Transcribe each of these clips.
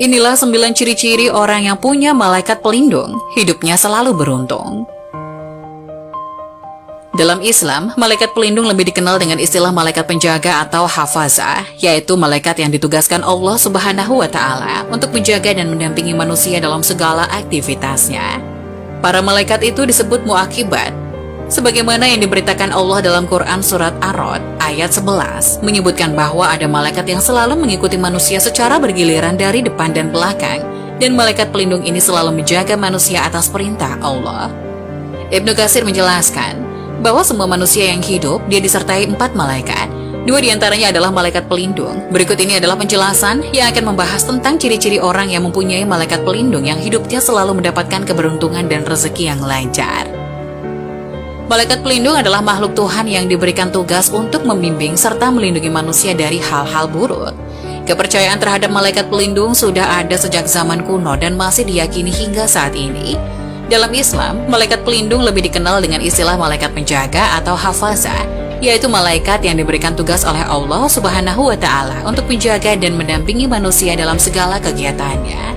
Inilah 9 ciri-ciri orang yang punya malaikat pelindung, hidupnya selalu beruntung. Dalam Islam, malaikat pelindung lebih dikenal dengan istilah malaikat penjaga atau hafazah, yaitu malaikat yang ditugaskan Allah Subhanahu wa Ta'ala untuk menjaga dan mendampingi manusia dalam segala aktivitasnya. Para malaikat itu disebut muakibat, sebagaimana yang diberitakan Allah dalam Quran Surat Ar-Ra'd ayat 11, menyebutkan bahwa ada malaikat yang selalu mengikuti manusia secara bergiliran dari depan dan belakang, dan malaikat pelindung ini selalu menjaga manusia atas perintah Allah. Ibnu Katsir menjelaskan bahwa semua manusia yang hidup, dia disertai 4 malaikat. 2 diantaranya adalah malaikat pelindung. Berikut ini adalah penjelasan yang akan membahas tentang ciri-ciri orang yang mempunyai malaikat pelindung yang hidupnya selalu mendapatkan keberuntungan dan rezeki yang lancar. Malaikat pelindung adalah makhluk Tuhan yang diberikan tugas untuk membimbing serta melindungi manusia dari hal-hal buruk. Kepercayaan terhadap malaikat pelindung sudah ada sejak zaman kuno dan masih diyakini hingga saat ini. Dalam Islam, malaikat pelindung lebih dikenal dengan istilah malaikat penjaga atau hafazah, yaitu malaikat yang diberikan tugas oleh Allah Subhanahu wa Ta'ala untuk menjaga dan mendampingi manusia dalam segala kegiatannya.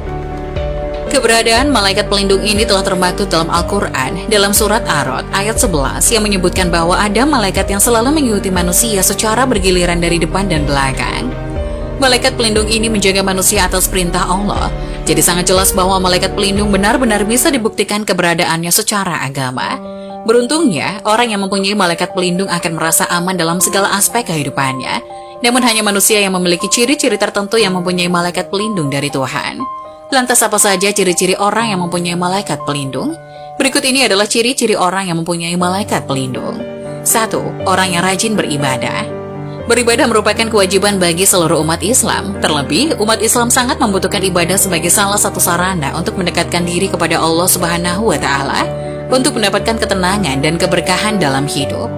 Keberadaan malaikat pelindung ini telah termaktub dalam Al-Quran dalam surat Ar-Ra'd ayat 11 yang menyebutkan bahwa ada malaikat yang selalu mengikuti manusia secara bergiliran dari depan dan belakang. Malaikat pelindung ini menjaga manusia atas perintah Allah, jadi sangat jelas bahwa malaikat pelindung benar-benar bisa dibuktikan keberadaannya secara agama. Beruntungnya, orang yang mempunyai malaikat pelindung akan merasa aman dalam segala aspek kehidupannya. Namun hanya manusia yang memiliki ciri-ciri tertentu yang mempunyai malaikat pelindung dari Tuhan. Lantas apa saja ciri-ciri orang yang mempunyai malaikat pelindung? Berikut ini adalah ciri-ciri orang yang mempunyai malaikat pelindung. 1. Orang yang rajin beribadah. Beribadah merupakan kewajiban bagi seluruh umat Islam. Terlebih, umat Islam sangat membutuhkan ibadah sebagai salah satu sarana untuk mendekatkan diri kepada Allah Subhanahu wa Ta'ala, untuk mendapatkan ketenangan dan keberkahan dalam hidup.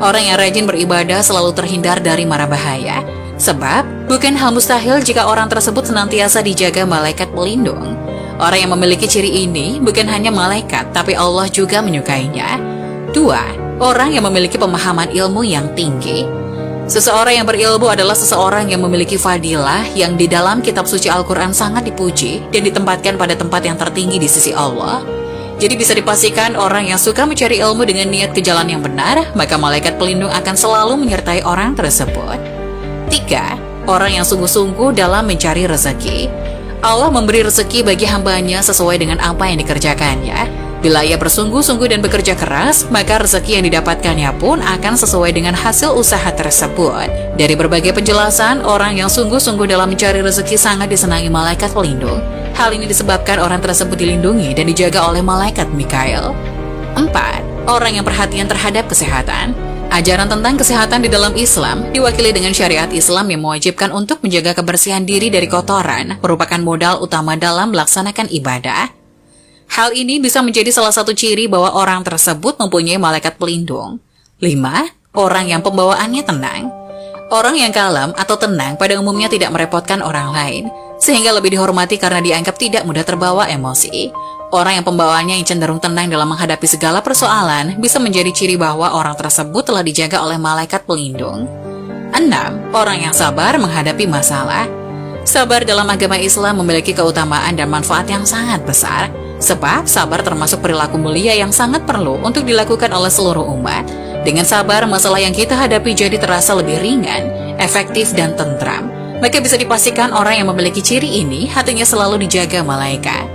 Orang yang rajin beribadah selalu terhindar dari mara bahaya, sebab bukan hal mustahil jika orang tersebut senantiasa dijaga malaikat pelindung. Orang yang memiliki ciri ini bukan hanya malaikat, tapi Allah juga menyukainya. 2. Orang yang memiliki pemahaman ilmu yang tinggi. Seseorang yang berilmu adalah seseorang yang memiliki fadilah yang di dalam kitab suci Al-Quran sangat dipuji dan ditempatkan pada tempat yang tertinggi di sisi Allah. Jadi bisa dipastikan orang yang suka mencari ilmu dengan niat ke jalan yang benar, maka malaikat pelindung akan selalu menyertai orang tersebut. 3. Orang yang sungguh-sungguh dalam mencari rezeki. Allah memberi rezeki bagi hambanya sesuai dengan apa yang dikerjakannya. Bila ia bersungguh-sungguh dan bekerja keras, maka rezeki yang didapatkannya pun akan sesuai dengan hasil usaha tersebut. Dari berbagai penjelasan, orang yang sungguh-sungguh dalam mencari rezeki sangat disenangi malaikat pelindung. Hal ini disebabkan orang tersebut dilindungi dan dijaga oleh malaikat Mikail. 4. Orang yang perhatian terhadap kesehatan. Ajaran tentang kesehatan di dalam Islam diwakili dengan syariat Islam yang mewajibkan untuk menjaga kebersihan diri dari kotoran, merupakan modal utama dalam melaksanakan ibadah. Hal ini bisa menjadi salah satu ciri bahwa orang tersebut mempunyai malaikat pelindung. 5. Orang yang pembawaannya tenang. Orang yang kalem atau tenang pada umumnya tidak merepotkan orang lain, sehingga lebih dihormati karena dianggap tidak mudah terbawa emosi. Orang yang pembawaannya yang cenderung tenang dalam menghadapi segala persoalan bisa menjadi ciri bahwa orang tersebut telah dijaga oleh malaikat pelindung. 6. Orang yang sabar menghadapi masalah. Sabar dalam agama Islam memiliki keutamaan dan manfaat yang sangat besar. Sebab sabar termasuk perilaku mulia yang sangat perlu untuk dilakukan oleh seluruh umat. Dengan sabar, masalah yang kita hadapi jadi terasa lebih ringan, efektif, dan tentram. Maka bisa dipastikan orang yang memiliki ciri ini hatinya selalu dijaga malaikat.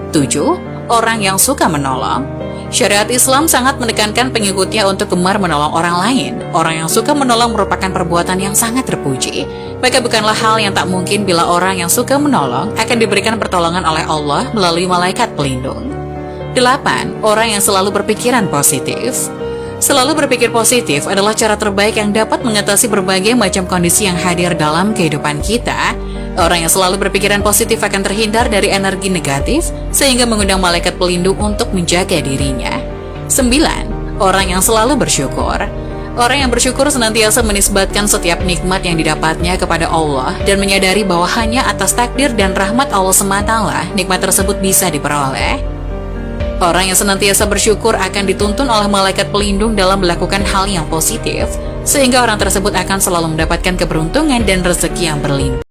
7. Orang yang suka menolong. Syariat Islam sangat menekankan pengikutnya untuk gemar menolong orang lain. Orang yang suka menolong merupakan perbuatan yang sangat terpuji. Maka bukanlah hal yang tak mungkin bila orang yang suka menolong akan diberikan pertolongan oleh Allah melalui malaikat pelindung. 8. Orang yang selalu berpikiran positif. Selalu berpikir positif adalah cara terbaik yang dapat mengatasi berbagai macam kondisi yang hadir dalam kehidupan kita. Orang yang selalu berpikiran positif akan terhindar dari energi negatif, sehingga mengundang malaikat pelindung untuk menjaga dirinya. 9. Orang yang selalu bersyukur. Orang yang bersyukur senantiasa menisbatkan setiap nikmat yang didapatnya kepada Allah dan menyadari bahwa hanya atas takdir dan rahmat Allah semata nikmat tersebut bisa diperoleh. Orang yang senantiasa bersyukur akan dituntun oleh malaikat pelindung dalam melakukan hal yang positif, sehingga orang tersebut akan selalu mendapatkan keberuntungan dan rezeki yang berlimpah.